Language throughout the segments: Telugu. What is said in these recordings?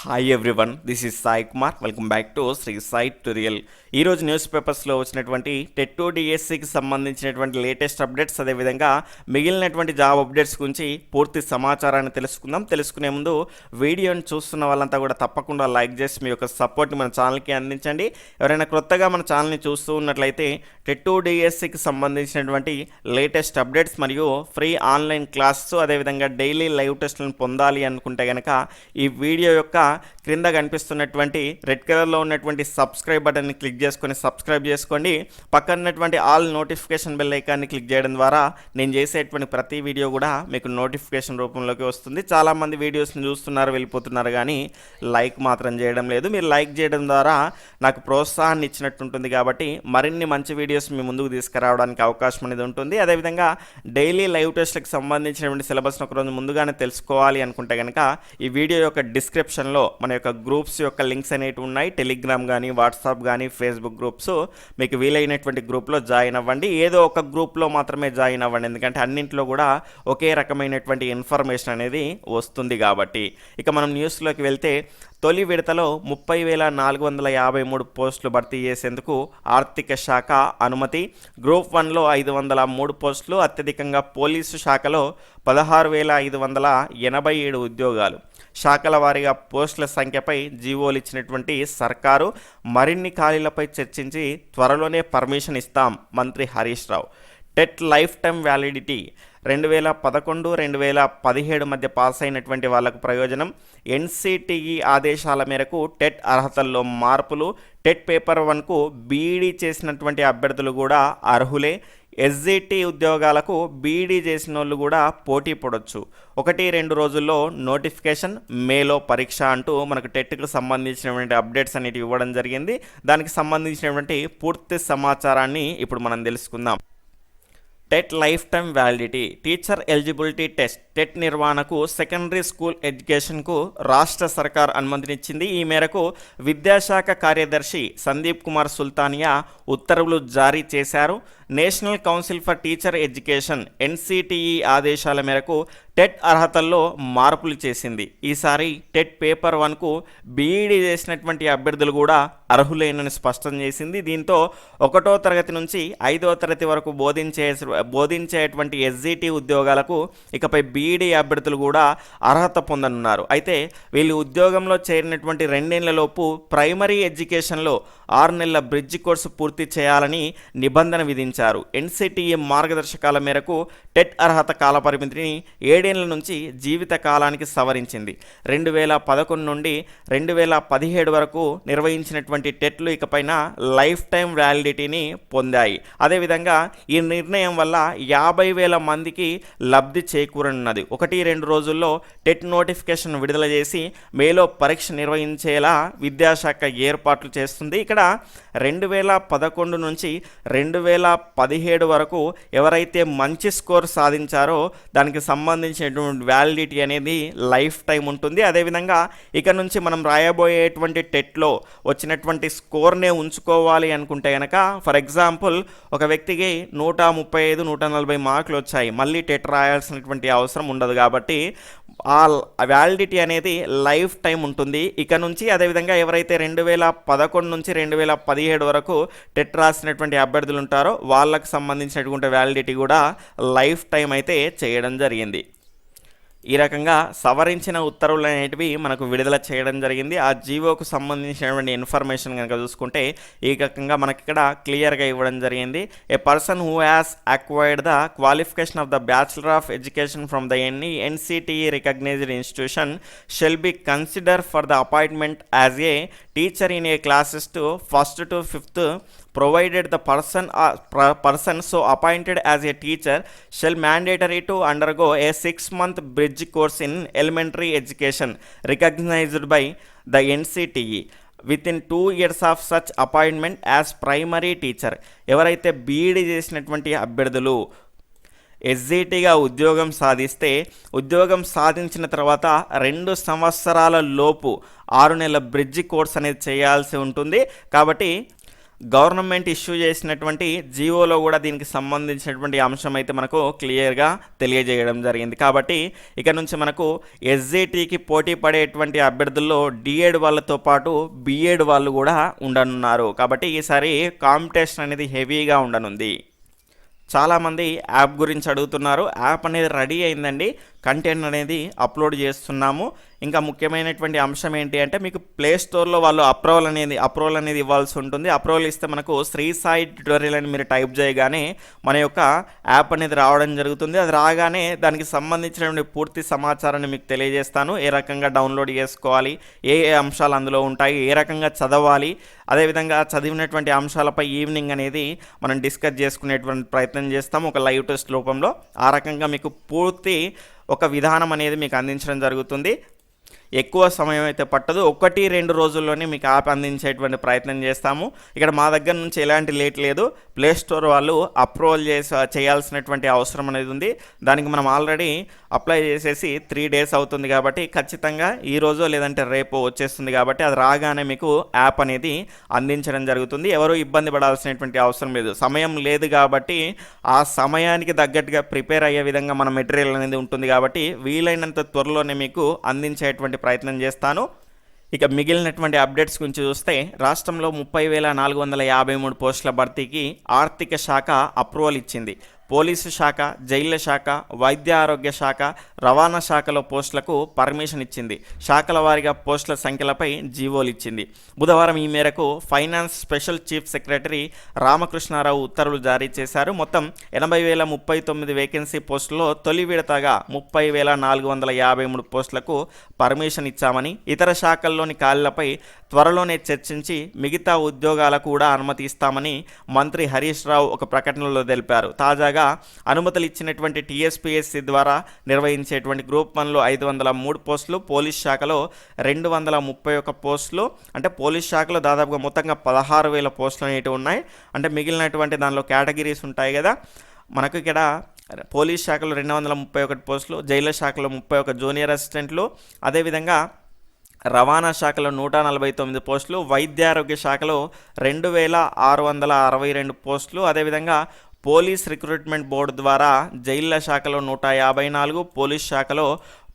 Hi everyone, this is Sai Kumar. Welcome back to Shri Sai tutorial. ఈరోజు న్యూస్ పేపర్స్లో వచ్చినటువంటి టెట్ డిఎస్సికి సంబంధించినటువంటి లేటెస్ట్ అప్డేట్స్, అదేవిధంగా మిగిలినటువంటి జాబ్ అప్డేట్స్ గురించి పూర్తి సమాచారాన్ని తెలుసుకుందాం. తెలుసుకునే ముందు వీడియోని చూస్తున్న వాళ్ళంతా కూడా తప్పకుండా లైక్ చేసి మీ యొక్క సపోర్ట్ని మన ఛానల్కి అందించండి. ఎవరైనా కొత్తగా మన ఛానల్ని చూస్తూ ఉన్నట్లయితే టెట్ డిఎస్సికి సంబంధించినటువంటి లేటెస్ట్ అప్డేట్స్ మరియు ఫ్రీ ఆన్లైన్ క్లాసెస్, అదేవిధంగా డైలీ లైవ్ టెస్ట్లను పొందాలి అనుకుంటే కనుక ఈ వీడియో యొక్క క్రింద కనిపిస్తున్నటువంటి రెడ్ కలర్లో ఉన్నటువంటి సబ్స్క్రైబ్ బటన్ని క్లిక్ చేసుకొని సబ్స్క్రైబ్ చేసుకోండి. పక్కన ఉన్నటువంటి ఆల్ నోటిఫికేషన్ బెల్ ఐకాన్ని క్లిక్ చేయడం ద్వారా నేను చేసేటువంటి ప్రతి వీడియో కూడా మీకు నోటిఫికేషన్ రూపంలోకి వస్తుంది. చాలామంది వీడియోస్ని చూస్తున్నారు, వెళ్ళిపోతున్నారు, కానీ లైక్ మాత్రం చేయడం లేదు. మీరు లైక్ చేయడం ద్వారా నాకు ప్రోత్సాహాన్ని ఇచ్చినట్టు ఉంటుంది. కాబట్టి మరిన్ని మంచి వీడియోస్ మీ ముందుకు తీసుకురావడానికి అవకాశం అనేది ఉంటుంది. అదేవిధంగా డైలీ లైవ్ టెస్ట్లకు సంబంధించినటువంటి సిలబస్ను ఒకరోజు ముందుగానే తెలుసుకోవాలి అనుకుంటే కనుక ఈ వీడియో యొక్క డిస్క్రిప్షన్లో మన యొక్క గ్రూప్స్ యొక్క లింక్స్ అనేవి ఉన్నాయి. టెలిగ్రామ్ కానీ, వాట్సాప్ కానీ, ఫేస్బుక్ గ్రూప్స్. మీకు వీలైనటువంటి గ్రూప్లో జాయిన్ అవ్వండి. ఏదో ఒక గ్రూప్లో మాత్రమే జాయిన్ అవ్వండి, ఎందుకంటే అన్నింటిలో కూడా ఒకే రకమైనటువంటి ఇన్ఫర్మేషన్ అనేది వస్తుంది. కాబట్టి ఇక మనం న్యూస్లోకి వెళ్తే, తొలి విడతలో 30,453 పోస్టులు భర్తీ చేసేందుకు ఆర్థిక శాఖ అనుమతి. గ్రూప్ 1లో 503 పోస్టులు. అత్యధికంగా పోలీసు శాఖలో 16,587 ఉద్యోగాలు. శాఖల వారీగా పోస్టుల సంఖ్యపై జీవోలు ఇచ్చినటువంటి సర్కారు. మరిన్ని ఖాళీలపై చర్చించి త్వరలోనే పర్మిషన్ ఇస్తాం, మంత్రి Harish Rao. TET life time validity 2011, 2017 మధ్య పాస్ అయినటువంటి వాళ్లకు ప్రయోజనం. ఎన్సిటిఈ ఆదేశాల మేరకు టెట్ అర్హతల్లో మార్పులు. టెట్ పేపర్ 1కు బీఈడీ చేసినటువంటి అభ్యర్థులు కూడా అర్హులే. ఎస్జిటి ఉద్యోగాలకు బీఈడీ చేసిన వాళ్ళు కూడా పోటీ పడవచ్చు. 1-2 రోజుల్లో నోటిఫికేషన్, మేలో పరీక్ష అంటూ మనకు టెట్కు సంబంధించినటువంటి అప్డేట్స్ అనేవి ఇవ్వడం జరిగింది. దానికి సంబంధించినటువంటి పూర్తి సమాచారాన్ని ఇప్పుడు మనం తెలుసుకుందాం. TET life time validity teacher eligibility test TET నిర్వహణకు సెకండరీ స్కూల్ ఎడ్యుకేషన్కు రాష్ట్ర సర్కార్ అనుమతినిచ్చింది. ఈ మేరకు విద్యాశాఖ కార్యదర్శి సందీప్ కుమార్ సుల్తానియా ఉత్తర్వులు జారీ చేశారు. National council for teacher education NCTE ఆదేశాల మేరకు టెట్ అర్హతల్లో మార్పులు చేసింది. ఈసారి టెట్ పేపర్ 1కు బీఈడీ చేసినటువంటి అభ్యర్థులు కూడా అర్హులేనని స్పష్టం చేసింది. దీంతో 1వ తరగతి నుంచి 5వ తరగతి వరకు బోధించేటువంటి ఎస్జిటి ఉద్యోగాలకు ఇకపై బీఈడీ అభ్యర్థులు కూడా అర్హత పొందనున్నారు. అయితే వీళ్ళు ఉద్యోగంలో చేరినటువంటి 2 ఏళ్లలోపు ప్రైమరీ ఎడ్యుకేషన్లో 6 నెలల బ్రిడ్జ్ కోర్సు పూర్తి చేయాలని నిబంధన విధించారు. ఎన్సిటిఈ మార్గదర్శకాల మేరకు టెట్ అర్హత కాలపరిమితిని 7 ఏళ్ల నుంచి జీవిత కాలానికి సవరించింది. 2011 నుండి 2017 వరకు నిర్వహించినటువంటి టెట్లు ఇకపైన లైఫ్ టైం వ్యాలిడిటీని పొందాయి. అదేవిధంగా ఈ నిర్ణయం వల్ల 50,000 మందికి లబ్ధి చేకూరనున్నది. 1-2 రోజుల్లో టెట్ నోటిఫికేషన్ విడుదల చేసి మేలో పరీక్ష నిర్వహించేలా విద్యాశాఖ ఏర్పాట్లు చేస్తుంది. ఇక్కడ 2011 నుంచి 2017 వరకు ఎవరైతే మంచి స్కోర్ సాధించారో దానికి సంబంధించినటువంటి వ్యాలిడిటీ అనేది లైఫ్ టైం ఉంటుంది. అదేవిధంగా ఇక నుంచి మనం రాయబోయేటువంటి టెట్లో వచ్చినటువంటి స్కోర్నే ఉంచుకోవాలి అనుకుంటే కనుక, ఫర్ ఎగ్జాంపుల్ ఒక వ్యక్తికి 135, 140 మార్కులు వచ్చాయి, మళ్ళీ టెట్ రాయాల్సినటువంటి అవసరం ఉండదు. కాబట్టి ఆ వ్యాలిడిటీ అనేది లైఫ్ టైం ఉంటుంది ఇక నుంచి. అదేవిధంగా ఎవరైతే 2011 నుంచి 2017 వరకు టెట్ రాసినటువంటి అభ్యర్థులు ఉంటారో వాళ్ళకు సంబంధించినటువంటి వ్యాలిడిటీ కూడా లైఫ్ టైం అయితే చేయడం జరిగింది. ఈ రకంగా సవరించిన ఉత్తర్వులు అనేటివి మనకు విడుదల చేయడం జరిగింది. ఆ జీవోకు సంబంధించినటువంటి ఇన్ఫర్మేషన్ కనుక చూసుకుంటే ఈ రకంగా మనకి ఇక్కడ క్లియర్గా ఇవ్వడం జరిగింది. A person who has acquired the qualification of the bachelor of education from the NCTE recognised institution shall be consider for the appointment as a teacher in a classes to 1st to 5th provided the person so appointed as a teacher shall mandatory to undergo a 6-month bridge course in elementary education recognized by the NCTE within 2 years of such appointment as primary teacher. ఎవరైతే బీఈడీ చేసినటువంటి అభ్యర్థులు ఎస్జిటిగా ఉద్యోగం సాధిస్తే, ఉద్యోగం సాధించిన తర్వాత 2 సంవత్సరాల లోపు 6 నెలల బ్రిడ్జి కోర్స్ అనేది చేయాల్సి ఉంటుంది. కాబట్టి గవర్నమెంట్ ఇష్యూ చేసినటువంటి జీవోలో కూడా దీనికి సంబంధించినటువంటి అంశం అయితే మనకు క్లియర్గా తెలియజేయడం జరిగింది. కాబట్టి ఇక నుంచి మనకు ఎస్జిటికి పోటీ పడేటువంటి అభ్యర్థుల్లో డిఎడ్ వాళ్ళతో పాటు బిఎడ్ వాళ్ళు కూడా ఉండనున్నారు. కాబట్టి ఈసారి కాంపిటీషన్ అనేది హెవీగా ఉండనుంది. చాలామంది యాప్ గురించి అడుగుతున్నారు. యాప్ అనేది రెడీ అయిందండి, కంటెంట్ అనేది అప్లోడ్ చేస్తున్నాము. ఇంకా ముఖ్యమైనటువంటి అంశం ఏంటి అంటే మీకు ప్లే స్టోర్లో వాళ్ళు అప్రూవల్ అనేది ఇవ్వాల్సి ఉంటుంది. అప్రూవల్ ఇస్తే మనకు శ్రీ సాయి ట్యుటోరియల్ అని మీరు టైప్ చేయగానే మన యొక్క యాప్ అనేది రావడం జరుగుతుంది. అది రాగానే దానికి సంబంధించినటువంటి పూర్తి సమాచారాన్ని మీకు తెలియజేస్తాను. ఏ రకంగా డౌన్లోడ్ చేసుకోవాలి, ఏ అంశాలు అందులో ఉంటాయి, ఏ రకంగా చదవాలి, అదేవిధంగా చదివినటువంటి అంశాలపై ఈవినింగ్ అనేది మనం డిస్కస్ చేసుకునేటువంటి ప్రయత్నం చేస్తాం ఒక లైవ్ టెస్ట్ రూపంలో. ఆ రకంగా మీకు పూర్తి ఒక విధానం అనేది మీకు అందించడం జరుగుతుంది. ఎక్కువ సమయం అయితే పట్టదు, 1-2 రోజుల్లోనే మీకు యాప్ అందించేటువంటి ప్రయత్నం చేస్తాము. ఇక్కడ మా దగ్గర నుంచి ఎలాంటి లేట్ లేదు. ప్లే స్టోర్ వాళ్ళు అప్రూవల్ చేయాల్సినటువంటి అవసరం అనేది ఉంది. దానికి మనం ఆల్రెడీ అప్లై చేసేసి 3 days అవుతుంది. కాబట్టి ఖచ్చితంగా ఈ రోజు లేదంటే రేపు వచ్చేస్తుంది. కాబట్టి అది రాగానే మీకు యాప్ అనేది అందించడం జరుగుతుంది. ఎవరు ఇబ్బంది పడాల్సినటువంటి అవసరం లేదు. సమయం లేదు కాబట్టి ఆ సమయానికి తగ్గట్టుగా ప్రిపేర్ అయ్యే విధంగా మన మెటీరియల్ అనేది ఉంటుంది. కాబట్టి వీలైనంత త్వరలోనే మీకు అందించేటువంటి ప్రయత్నం చేస్తాను. ఇక మిగిలినటువంటి అప్డేట్స్ గురించి చూస్తే రాష్ట్రంలో 30,453 పోస్టుల భర్తీకి ఆర్థిక శాఖ అప్రూవల్ ఇచ్చింది. పోలీసు శాఖ, జైళ్ల శాఖ, వైద్య ఆరోగ్య శాఖ, రవాణా శాఖలో పోస్టులకు పర్మిషన్ ఇచ్చింది. శాఖల వారీగా పోస్టుల సంఖ్యలపై జీవోలు ఇచ్చింది. బుధవారం ఈ మేరకు finance special chief secretary Ramakrishna Rao ఉత్తర్వులు జారీ చేశారు. మొత్తం 80,039 వేకెన్సీ పోస్టుల్లో తొలి విడతగా 30,453 పోస్టులకు పర్మిషన్ ఇచ్చామని, ఇతర శాఖల్లోని ఖాళీలపై త్వరలోనే చర్చించి మిగతా ఉద్యోగాలకు కూడా అనుమతి ఇస్తామని మంత్రి హరీష్ రావు ఒక ప్రకటనలో తెలిపారు. తాజాగా అనుమతులు ఇచ్చినటువంటి టీఎస్పీఎస్సీ ద్వారా నిర్వహించేటువంటి గ్రూప్ 1లో 503 పోస్టులు, పోలీస్ శాఖలో 231 పోస్టులు, అంటే పోలీస్ శాఖలో దాదాపుగా మొత్తంగా 16,000 పోస్టులు అనేవి ఉన్నాయి. అంటే మిగిలినటువంటి దానిలో కేటగిరీస్ ఉంటాయి కదా, మనకు ఇక్కడ పోలీస్ శాఖలో 231 పోస్టులు, జైళ్ల శాఖలో 31 జూనియర్ అసిస్టెంట్లు, అదేవిధంగా రవాణా శాఖలో 149 పోస్టులు, వైద్యారోగ్య శాఖలో 2,662 పోస్టులు, అదేవిధంగా పోలీస్ రిక్రూట్మెంట్ బోర్డు ద్వారా జైళ్ల శాఖలో 154, పోలీస్ శాఖలో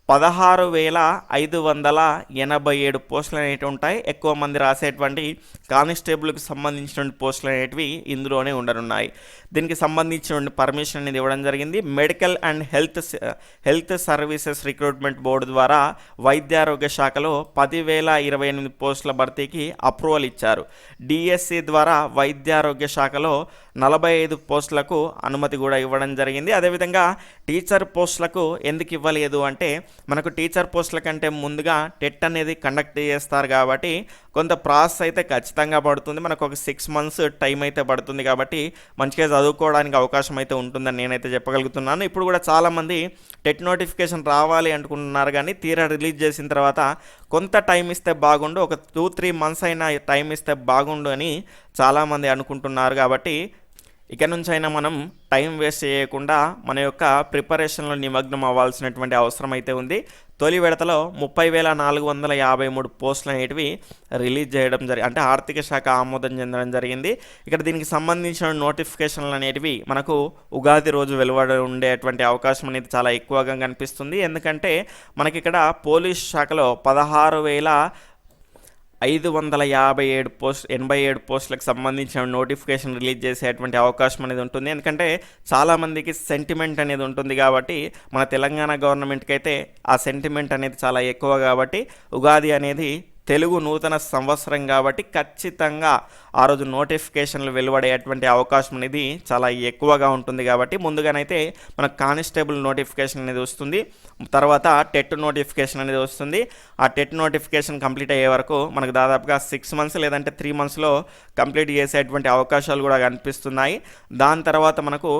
16,587 పోస్టులు అనేవి ఉంటాయి. ఎక్కువ మంది రాసేటువంటి కానిస్టేబుల్కి సంబంధించినటువంటి పోస్టులు అనేటివి ఇందులోనే ఉండనున్నాయి. దీనికి సంబంధించినటువంటి పర్మిషన్ అనేది ఇవ్వడం జరిగింది. Medical and health services recruitment board ద్వారా వైద్యారోగ్య శాఖలో 10,028 పోస్టుల భర్తీకి అప్రూవల్ ఇచ్చారు. డిఎస్సి ద్వారా వైద్యారోగ్య శాఖలో 45 పోస్టులకు అనుమతి కూడా ఇవ్వడం జరిగింది. అదేవిధంగా టీచర్ పోస్టులకు ఎందుకు ఇవ్వలేదు అంటే మనకు టీచర్ పోస్టుల కంటే ముందుగా టెట్ అనేది కండక్ట్ చేస్తారు. కాబట్టి కొంత ప్రాసెస్ అయితే ఖచ్చితంగా పడుతుంది. మనకు ఒక 6 months టైం అయితే పడుతుంది. కాబట్టి మంచిగా చదువుకోవడానికి అవకాశం అయితే ఉంటుందని నేనైతే చెప్పగలుగుతున్నాను. ఇప్పుడు కూడా చాలామంది టెట్ నోటిఫికేషన్ రావాలి అనుకుంటున్నారు, కానీ తీరా రిలీజ్ చేసిన తర్వాత కొంత టైం ఇస్తే బాగుండు, ఒక 2-3 months అయినా టైం ఇస్తే బాగుండు అని చాలామంది అనుకుంటున్నారు. కాబట్టి ఇక నుంచి అయినా మనం టైం వేస్ట్ చేయకుండా మన యొక్క ప్రిపరేషన్లో నిమగ్నం అవ్వాల్సినటువంటి అవసరం అయితే ఉంది. తొలి విడతలో 30,453 పోస్టులు అనేటివి రిలీజ్ చేయడం అంటే ఆర్థిక శాఖ ఆమోదం చెందడం జరిగింది. ఇక్కడ దీనికి సంబంధించిన నోటిఫికేషన్లు అనేటివి మనకు ఉగాది రోజు వెలువడ ఉండేటువంటి అవకాశం అనేది చాలా ఎక్కువగా కనిపిస్తుంది. ఎందుకంటే మనకి ఇక్కడ పోలీస్ శాఖలో 16,587 పోస్టులకు సంబంధించిన నోటిఫికేషన్ రిలీజ్ చేసేటువంటి అవకాశం అనేది ఉంటుంది. ఎందుకంటే చాలామందికి సెంటిమెంట్ అనేది ఉంటుంది. కాబట్టి మన తెలంగాణ గవర్నమెంట్కి అయితే ఆ సెంటిమెంట్ అనేది చాలా ఎక్కువ. కాబట్టి ఉగాది అనేది తెలుగు నూతన సంవత్సరం కాబట్టి ఖచ్చితంగా ఆ రోజు నోటిఫికేషన్లు వెలువడేటువంటి అవకాశం అనేది చాలా ఎక్కువగా ఉంటుంది. కాబట్టి ముందుగానైతే మనకు కానిస్టేబుల్ నోటిఫికేషన్ అనేది వస్తుంది, తర్వాత టెట్ నోటిఫికేషన్ అనేది వస్తుంది. ఆ టెట్ నోటిఫికేషన్ కంప్లీట్ అయ్యే వరకు మనకు దాదాపుగా 6 months లేదంటే 3 monthsలో కంప్లీట్ చేసేటువంటి అవకాశాలు కూడా కనిపిస్తున్నాయి. దాని తర్వాత మనకు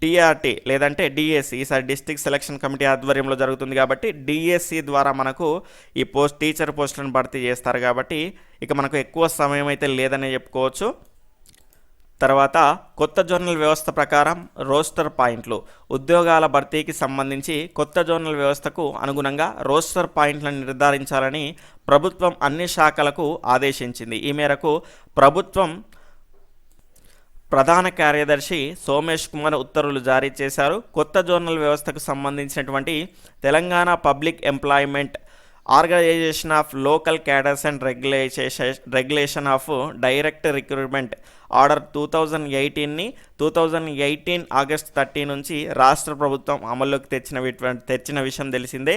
టీఆర్టీ లేదంటే డిఎస్సి, ఈసారి డిస్ట్రిక్ట్ సెలక్షన్ కమిటీ ఆధ్వర్యంలో జరుగుతుంది. కాబట్టి డిఎస్సి ద్వారా మనకు ఈ టీచర్ పోస్టులను భర్తీ చేస్తారు. కాబట్టి ఇక మనకు ఎక్కువ సమయం అయితే లేదనే చెప్పుకోవచ్చు. తర్వాత కొత్త జోనల్ వ్యవస్థ ప్రకారం రోస్టర్ పాయింట్లు, ఉద్యోగాల భర్తీకి సంబంధించి కొత్త జోనల్ వ్యవస్థకు అనుగుణంగా రోస్టర్ పాయింట్లను నిర్ధారించాలని ప్రభుత్వం అన్ని శాఖలకు ఆదేశించింది. ఈ మేరకు ప్రభుత్వం ప్రధాన కార్యదర్శి సోమేష్ కుమార్ ఉత్తర్వులు జారీ చేశారు. కొత్త జోనల్ వ్యవస్థకు సంబంధించినటువంటి Telangana public employment organisation of local cadres and regulation of direct recruitment order 2018ని 2018 ఆగస్ట్ 30 నుంచి రాష్ట్ర ప్రభుత్వం అమల్లోకి తెచ్చిన విషయం తెలిసిందే.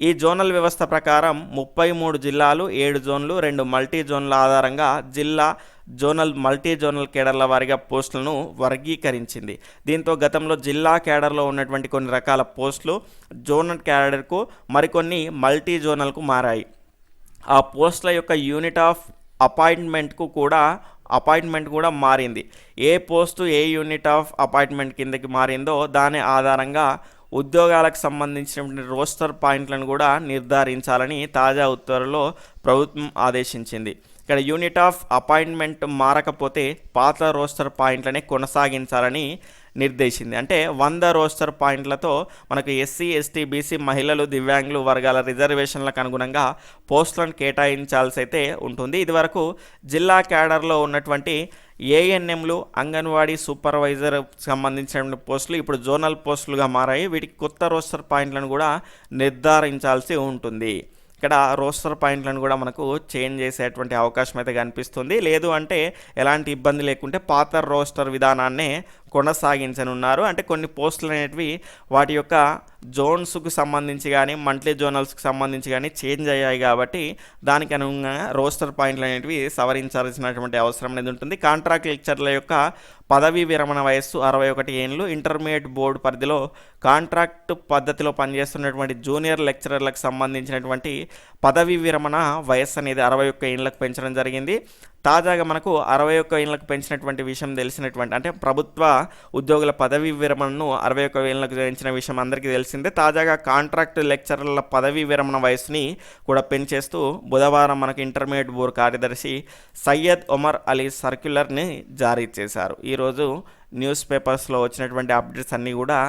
ఈ జోనల్ వ్యవస్థ ప్రకారం 33 జిల్లాలు, 7 జోన్లు, 2 మల్టీ జోన్ల ఆధారంగా జిల్లా, జోనల్, మల్టీ జోనల్ కేడర్ల వారీగా పోస్టులను వర్గీకరించింది. దీంతో గతంలో జిల్లా కేడర్లో ఉన్నటువంటి కొన్ని రకాల పోస్టులు జోనల్ కేడర్కు, మరికొన్ని మల్టీ జోనల్కు మారాయి. ఆ పోస్టుల యొక్క యూనిట్ ఆఫ్ అపాయింట్మెంట్ కూడా మారింది. ఏ పోస్టు ఏ యూనిట్ ఆఫ్ అపాయింట్మెంట్ కిందకి మారిందో దాని ఆధారంగా ఉద్యోగాలకు సంబంధించినటువంటి రోస్టర్ పాయింట్లను కూడా నిర్ధారించాలని తాజా ఉత్తర్వులో ప్రభుత్వం ఆదేశించింది. ఇక్కడ యూనిట్ ఆఫ్ అపాయింట్మెంట్ మారకపోతే పాత రోస్టర్ పాయింట్లనే కొనసాగించాలని నిర్దేశింది. అంటే 100 రోస్టర్ పాయింట్లతో మనకు ఎస్సీ, ఎస్టీ, బీసీ, మహిళలు, దివ్యాంగులు వర్గాల రిజర్వేషన్లకు అనుగుణంగా పోస్టులను కేటాయించాల్సి అయితే ఉంటుంది. ఇదివరకు జిల్లా క్యాడర్లో ఉన్నటువంటి ఏఎన్ఎంలు, అంగన్వాడీ సూపర్వైజర్ సంబంధించిన పోస్టులు ఇప్పుడు జోనల్ పోస్టులుగా మారాయి. వీటికి కొత్త రోస్టర్ పాయింట్లను కూడా నిర్ధారించాల్సి ఉంటుంది. ఇక్కడ రోస్టర్ పాయింట్లను కూడా మనకు చేంజ్ చేసేటువంటి అవకాశం అయితే కనిపిస్తుంది. లేదు అంటే ఎలాంటి ఇబ్బంది లేకుంటే పాత రోస్టర్ విధానాన్నే కొనసాగించనున్నారు. అంటే కొన్ని పోస్టులు అనేటివి వాటి యొక్క జోన్స్కు సంబంధించి కానీ మంత్లీ జోనల్స్కి సంబంధించి కానీ చేంజ్ అయ్యాయి కాబట్టి దానికి అనుగుణంగా రోస్టర్ పాయింట్లు అనేటివి సవరించాల్సినటువంటి అవసరం అనేది ఉంటుంది. కాంట్రాక్ట్ లెక్చర్ల యొక్క పదవీ విరమణ వయస్సు 61 ఏళ్ళు. ఇంటర్మీడియట్ బోర్డు పరిధిలో కాంట్రాక్ట్ పద్ధతిలో పనిచేస్తున్నటువంటి జూనియర్ లెక్చరర్లకు సంబంధించినటువంటి పదవీ విరమణ వయస్సు అనేది 61 ఏళ్ళకు పెంచడం జరిగింది. తాజాగా మనకు 61 ఏళ్ళకు పెంచినటువంటి విషయం తెలిసినటువంటి, అంటే ప్రభుత్వ ఉద్యోగుల పదవీ విరమణను 61 ఏళ్ళకు పెంచిన విషయం అందరికీ తెలిసిందే. తాజాగా కాంట్రాక్ట్ లెక్చరర్ల పదవీ విరమణ వయసుని కూడా పెంచేస్తూ బుధవారం మనకు ఇంటర్మీడియట్ బోర్డు కార్యదర్శి సయ్యద్ ఒమర్ అలీ సర్క్యులర్ని జారీ చేశారు. ఈరోజు న్యూస్ పేపర్స్లో వచ్చినటువంటి అప్డేట్స్ అన్నీ కూడా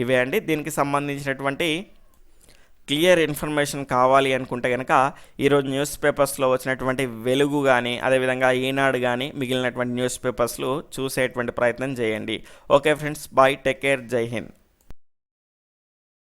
ఇవే అండి. దీనికి సంబంధించినటువంటి క్లియర్ ఇన్ఫర్మేషన్ కావాలి అనుకుంటే కనుక ఈరోజు న్యూస్ పేపర్స్లో వచ్చినటువంటి వెలుగు కానీ, అదేవిధంగా ఈనాడు కానీ మిగిలినటువంటి న్యూస్ పేపర్స్లు చూసేటువంటి ప్రయత్నం చేయండి. Okay friends, bye, take care, జై హింద్.